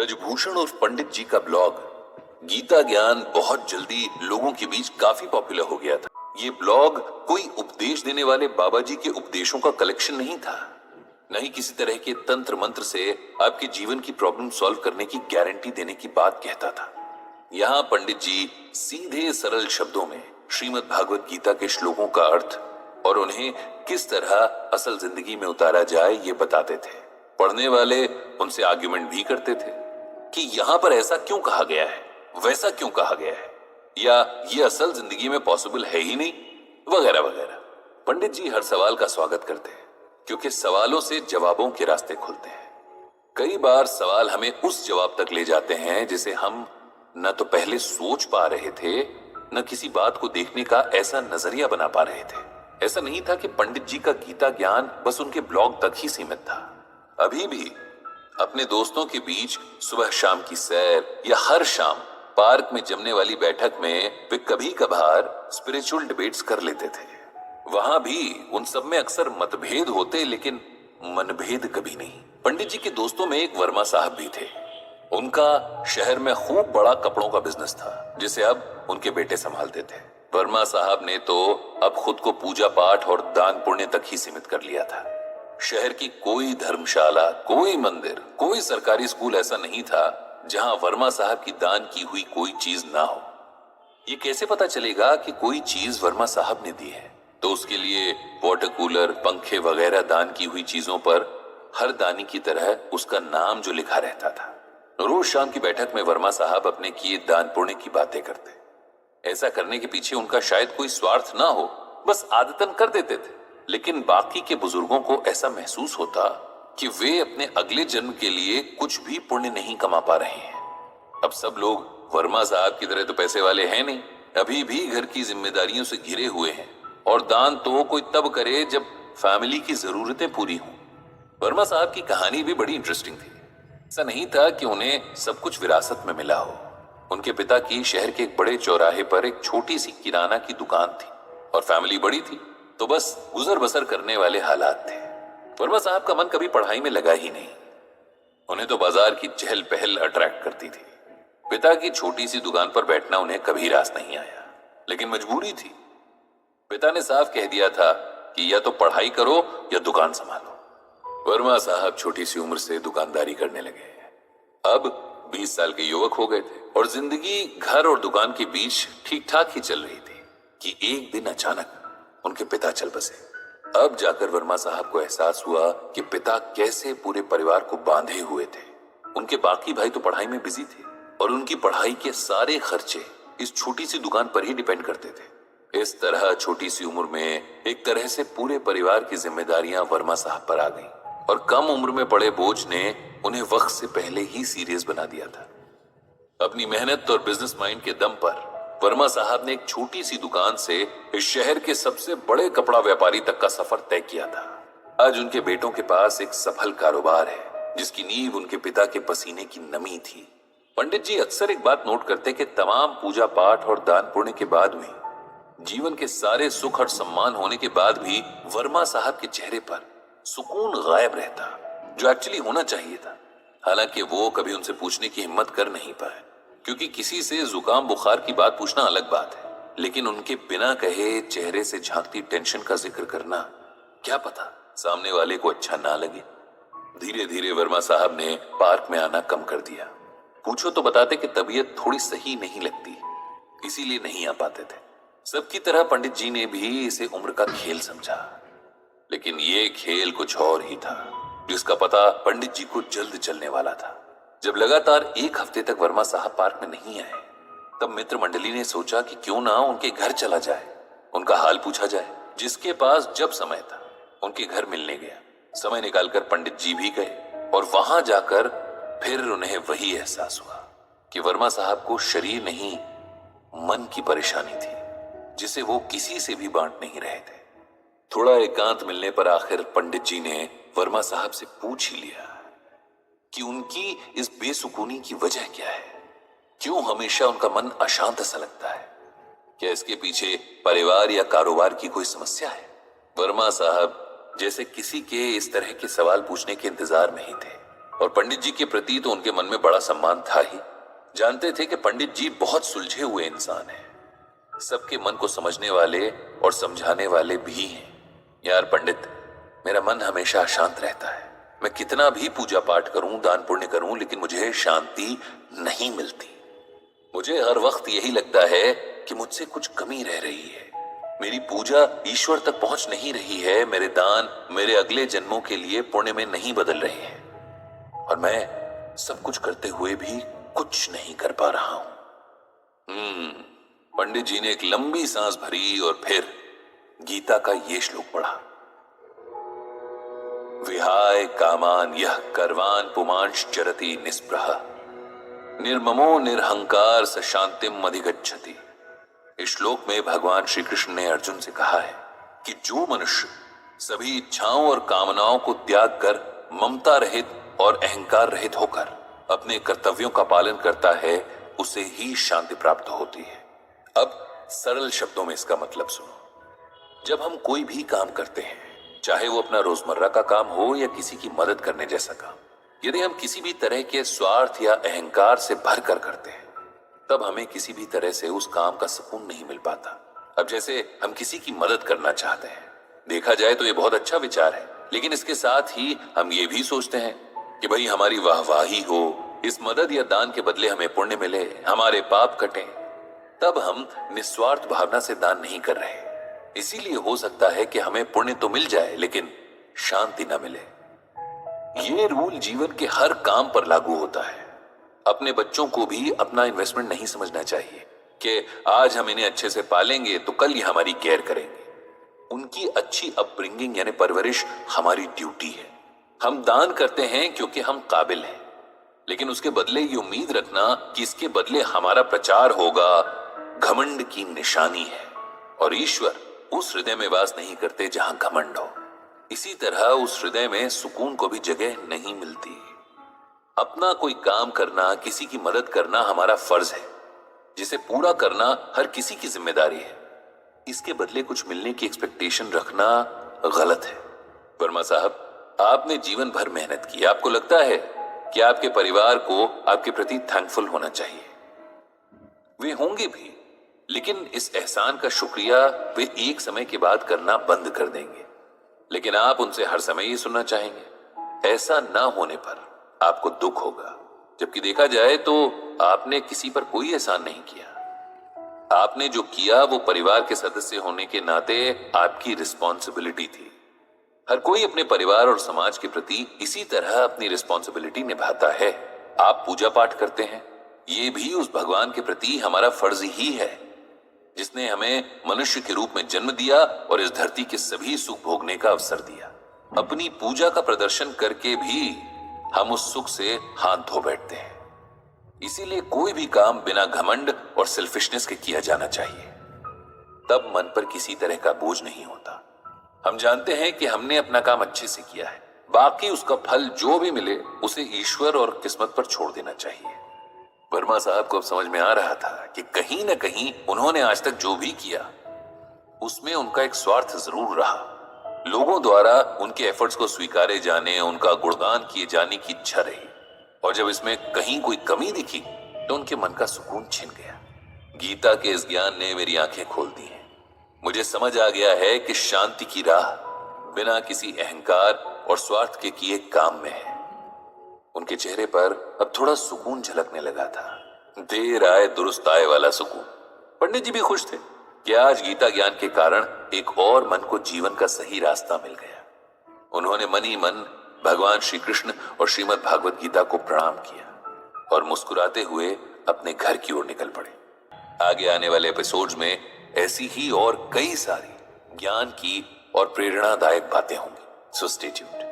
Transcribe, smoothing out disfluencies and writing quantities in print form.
ब्रजभूषण और पंडित जी का ब्लॉग गीता ज्ञान बहुत जल्दी लोगों के बीच काफी पॉपुलर हो गया था। ये ब्लॉग कोई उपदेश देने वाले बाबा जी के उपदेशों का कलेक्शन नहीं था, न ही किसी तरह के तंत्र मंत्र से आपके जीवन की प्रॉब्लम सॉल्व करने की गारंटी देने की बात कहता था। यहाँ पंडित जी सीधे सरल शब्दों में श्रीमद् भागवत गीता के श्लोकों का अर्थ और उन्हें किस तरह असल जिंदगी में उतारा जाए ये बताते थे। पढ़ने वाले उनसे आर्ग्यूमेंट भी करते थे कि यहाँ पर ऐसा क्यों कहा गया है, वैसा क्यों कहा गया है, या ये असल जिंदगी में पॉसिबल है ही नहीं, वगैरह वगैरह। पंडित जी हर सवाल का स्वागत करते हैं क्योंकि सवालों से जवाबों के रास्ते खुलते हैं। कई बार सवाल हमें उस जवाब तक ले जाते हैं जिसे हम न तो पहले सोच पा रहे थे, न किसी बात को देखने का ऐसा नजरिया बना पा रहे थे। ऐसा नहीं था कि पंडित जी का गीता ज्ञान बस उनके ब्लॉग तक ही सीमित था। अभी भी अपने दोस्तों के बीच सुबह शाम की सैर या हर शाम पार्क में जमने वाली बैठक में वे कभी कभार स्पिरिचुअल डिबेट्स कर लेते थे। वहां भी उन सब में अक्सर मतभेद होते, लेकिन मनभेद कभी नहीं। पंडित जी के दोस्तों में एक वर्मा साहब भी थे। उनका शहर में खूब बड़ा कपड़ों का बिजनेस था जिसे अब उनके बेटे संभालते थे। वर्मा साहब ने तो अब खुद को पूजा पाठ और दान पुण्य तक ही सीमित कर लिया था। शहर की कोई धर्मशाला, कोई मंदिर, कोई सरकारी स्कूल ऐसा नहीं था जहां वर्मा साहब की दान की हुई कोई चीज ना हो। ये कैसे पता चलेगा कि कोई चीज वर्मा साहब ने दी है? तो उसके लिए वाटर कूलर, पंखे वगैरह दान की हुई चीजों पर हर दानी की तरह उसका नाम जो लिखा रहता था। रोज शाम की बैठक में वर्मा साहब अपने किए दान पुण्य की बातें करते। ऐसा करने के पीछे उनका शायद कोई स्वार्थ ना हो, बस आदतन कर देते थे। लेकिन बाकी के बुजुर्गों को ऐसा महसूस होता कि वे अपने अगले जन्म के लिए कुछ भी पुण्य नहीं कमा पा रहे हैं। अब सब लोग वर्मा साहब की तरह तो पैसे वाले हैं नहीं, अभी भी घर की जिम्मेदारियों से घिरे हुए हैं, और दान तो कोई तब करे जब फैमिली की जरूरतें पूरी हों। वर्मा साहब की कहानी भी बड़ी इंटरेस्टिंग थी। ऐसा नहीं था कि उन्हें सब कुछ विरासत में मिला हो। उनके पिता की शहर के एक बड़े चौराहे पर एक छोटी सी किराना की दुकान थी, और फैमिली बड़ी थी तो बस गुजर बसर करने वाले हालात थे। वर्मा साहब का मन कभी पढ़ाई में लगा ही नहीं। उन्हें तो बाजार की चहल पहल अट्रैक्ट करती थी। पिता की छोटी सी दुकान पर बैठना उन्हें कभी रास नहीं आया, लेकिन मजबूरी थी। पिता ने साफ कह दिया था कि या तो पढ़ाई करो या दुकान संभालो। वर्मा साहब छोटी सी उम्र से दुकानदारी करने लगे। अब 20 साल के युवक हो गए थे और जिंदगी घर और दुकान के बीच ठीक ठाक ही चल रही थी कि एक दिन अचानक उनके पिता चल बसे। अब जाकर वर्मा साहब को एहसास हुआ कि पिता कैसे पूरे परिवार को बांधे हुए थे। उनके बाकी भाई तो पढ़ाई में बिजी थे और उनकी पढ़ाई के सारे खर्चे इस छोटी सी दुकान पर ही डिपेंड करते थे। इस तरह छोटी सी उम्र में एक तरह से पूरे परिवार की जिम्मेदारियां वर्मा साहब पर आ गईं, और कम उम्र में पड़े बोझ ने उन्हें वक्त से पहले ही सीरियस बना दिया था। अपनी मेहनत और बिजनेस माइंड के दम पर वर्मा साहब ने एक छोटी सी दुकान से इस शहर के सबसे बड़े कपड़ा व्यापारी तक का सफर तय किया था। आज उनके बेटों के पास एक सफल कारोबार है जिसकी नींव उनके पिता के पसीने की नमी थी। पंडित जी अक्सर एक बात नोट करते कि तमाम पूजा पाठ और दान पुण्य के बाद भी, जीवन के सारे सुख और सम्मान होने के बाद भी वर्मा साहब के चेहरे पर सुकून गायब रहता, जो एक्चुअली होना चाहिए था। हालांकि वो कभी उनसे पूछने की हिम्मत कर नहीं पाए, क्योंकि किसी से जुकाम बुखार की बात पूछना अलग बात है, लेकिन उनके बिना कहे चेहरे से झांकती टेंशन का जिक्र करना, क्या पता सामने वाले को अच्छा ना लगे। धीरे धीरे वर्मा साहब ने पार्क में आना कम कर दिया। पूछो तो बताते कि तबीयत थोड़ी सही नहीं लगती, इसीलिए नहीं आ पाते थे। सबकी तरह पंडित जी ने भी इसे उम्र का खेल समझा, लेकिन ये खेल कुछ और ही था जिसका पता पंडित जी को जल्द चलने वाला था। जब लगातार एक हफ्ते तक वर्मा साहब पार्क में नहीं आए, तब मित्र मंडली ने सोचा कि क्यों ना उनके घर चला जाए, उनका हाल पूछा जाए। जिसके पास जब समय था उनके घर मिलने गया। समय निकालकर पंडित जी भी गए, और वहां जाकर फिर उन्हें वही एहसास हुआ कि वर्मा साहब को शरीर नहीं, मन की परेशानी थी जिसे वो किसी से भी बांट नहीं रहे थे। थोड़ा एकांत मिलने पर आखिर पंडित जी ने वर्मा साहब से पूछ ही लिया कि उनकी इस बेसुकूनी की वजह क्या है, क्यों हमेशा उनका मन अशांत सा लगता है, क्या इसके पीछे परिवार या कारोबार की कोई समस्या है। वर्मा साहब जैसे किसी के इस तरह के सवाल पूछने के इंतजार में ही थे। और पंडित जी के प्रति तो उनके मन में बड़ा सम्मान था ही। जानते थे कि पंडित जी बहुत सुलझे हुए इंसान हैं, सबके मन को समझने वाले और समझाने वाले भी हैं। यार पंडित, मेरा मन हमेशा अशांत रहता है। मैं कितना भी पूजा पाठ करूं, दान पुण्य करूं, लेकिन मुझे शांति नहीं मिलती। मुझे हर वक्त यही लगता है कि मुझसे कुछ कमी रह रही है। मेरी पूजा ईश्वर तक पहुंच नहीं रही है, मेरे दान मेरे अगले जन्मों के लिए पुण्य में नहीं बदल रहे हैं, और मैं सब कुछ करते हुए भी कुछ नहीं कर पा रहा हूं। पंडित जी ने एक लंबी सांस भरी और फिर गीता का ये श्लोक पढ़ा। विहाय कामान यह कर्वान पुमांश चरति निस्पृह निर्ममो निरहंकार स शांतिम अधिगच्छति। इस श्लोक में भगवान श्री कृष्ण ने अर्जुन से कहा है कि जो मनुष्य सभी इच्छाओं और कामनाओं को त्याग कर ममता रहित और अहंकार रहित होकर अपने कर्तव्यों का पालन करता है, उसे ही शांति प्राप्त होती है। अब सरल शब्दों में इसका मतलब सुनो। जब हम कोई भी काम करते हैं, चाहे वो अपना रोजमर्रा का काम हो या किसी की मदद करने जैसा काम, यदि हम किसी भी तरह के स्वार्थ या अहंकार से भर कर करते हैं, तब हमें किसी भी तरह से उस काम का सुकून नहीं मिल पाता। अब जैसे हम किसी की मदद करना चाहते हैं, देखा जाए तो ये बहुत अच्छा विचार है, लेकिन इसके साथ ही हम ये भी सोचते हैं कि भाई हमारी वाहवाही हो, इस मदद या दान के बदले हमें पुण्य मिले, हमारे पाप कटें। तब हम निस्वार्थ भावना से दान नहीं कर रहे। इसीलिए हो सकता है कि हमें पुण्य तो मिल जाए लेकिन शांति न मिले। ये रूल जीवन के हर काम पर लागू होता है। अपने बच्चों को भी अपना इन्वेस्टमेंट नहीं समझना चाहिए कि आज हम इन्हें अच्छे से पालेंगे तो कल ये हमारी केयर करेंगे। उनकी अच्छी अपब्रिंगिंग यानी परवरिश हमारी ड्यूटी है। हम दान करते हैं क्योंकि हम काबिल हैं, लेकिन उसके बदले ये उम्मीद रखना कि इसके बदले हमारा प्रचार होगा, घमंड की निशानी है। और ईश्वर उस हृदय में वास नहीं करते जहां घमंड हो। इसी तरह उस हृदय में सुकून को भी जगह नहीं मिलती। अपना कोई काम करना, किसी की मदद करना हमारा फर्ज है, जिसे पूरा करना हर किसी की जिम्मेदारी है। इसके बदले कुछ मिलने की एक्सपेक्टेशन रखना गलत है। वर्मा साहब, आपने जीवन भर मेहनत की, आपको लगता है कि आपके परिवार को आपके प्रति थैंकफुल होना चाहिए। वे होंगे भी, लेकिन इस एहसान का शुक्रिया वे एक समय के बाद करना बंद कर देंगे। लेकिन आप उनसे हर समय ये सुनना चाहेंगे। ऐसा ना होने पर आपको दुख होगा, जबकि देखा जाए तो आपने किसी पर कोई एहसान नहीं किया। आपने जो किया वो परिवार के सदस्य होने के नाते आपकी रिस्पॉन्सिबिलिटी थी। हर कोई अपने परिवार और समाज के प्रति इसी तरह अपनी रिस्पॉन्सिबिलिटी निभाता है। आप पूजा पाठ करते हैं, ये भी उस भगवान के प्रति हमारा फर्ज ही है, जिसने हमें मनुष्य के रूप में जन्म दिया और इस धरती के सभी सुख भोगने का अवसर दिया। अपनी पूजा का प्रदर्शन करके भी हम उस सुख से हाथ धो बैठते हैं। इसीलिए कोई भी काम बिना घमंड और सेल्फिशनेस के किया जाना चाहिए, तब मन पर किसी तरह का बोझ नहीं होता। हम जानते हैं कि हमने अपना काम अच्छे से किया है, बाकी उसका फल जो भी मिले उसे ईश्वर और किस्मत पर छोड़ देना चाहिए। वर्मा साहब को अब समझ में आ रहा था कि कहीं न कहीं उन्होंने आज तक जो भी किया उसमें उनका एक स्वार्थ जरूर रहा। लोगों द्वारा उनके एफर्ट्स को स्वीकारे जाने, उनका गुणगान किए जाने की इच्छा रही, और जब इसमें कहीं कोई कमी दिखी तो उनके मन का सुकून छिन गया। गीता के इस ज्ञान ने मेरी आंखें खोल दी हैं। मुझे समझ आ गया है कि शांति की राह बिना किसी अहंकार और स्वार्थ के किए काम में है। उनके चेहरे पर अब थोड़ा सुकून झलकने लगा था, देर आए दुरुस्त आए वाला सुकून। पंडित जी भी खुश थे कि आज गीता ज्ञान के कारण एक और मन को जीवन का सही रास्ता मिल गया। उन्होंने मन ही मन भगवान श्री कृष्ण और श्रीमद् भागवत गीता को प्रणाम किया और मुस्कुराते हुए अपने घर की ओर निकल पड़े। आगे आने वाले एपिसोड्स में ऐसी ही और कई सारी ज्ञान की और प्रेरणादायक बातें होंगी। So stay tuned.